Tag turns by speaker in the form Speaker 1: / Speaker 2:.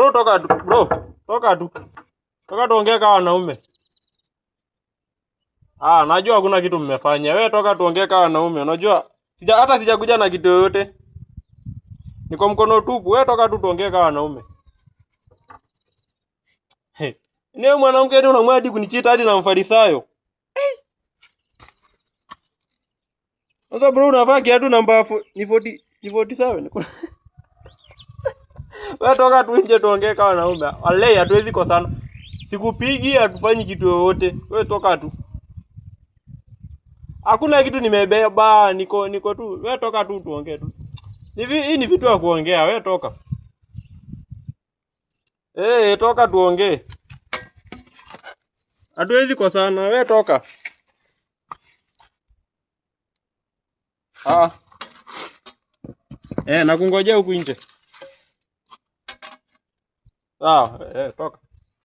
Speaker 1: Bro, toka tu. Bro, toka tu. Toka tuongee kama wanaume. Najua hakuna kitu mmefanya. Wewe toka tuongee kama wanaume. Unajua hata sijakuja na kitu yoyote. Niko mkono tupu. Wewe toka tu tuongee kama wanaume. Ni mwanamke ndio unamwadi kunichita hadi na mfarisayo. Sasa bro unavaa kiatu namba ni 47. Wewe toka tu nje tuongee kama wanaume. Wallahi hatuwezi kosana. Sikupigi, hatufanyi kitu yoyote. Wewe toka tu. Hakuna kitu nimebeba, niko tu. Wewe toka tu tuongee tu. Hii ni vitu ya kuongea, wewe toka. Toka tuongee. Hatuwezi kosana, wewe toka. Nakungojea huku nje. Toka.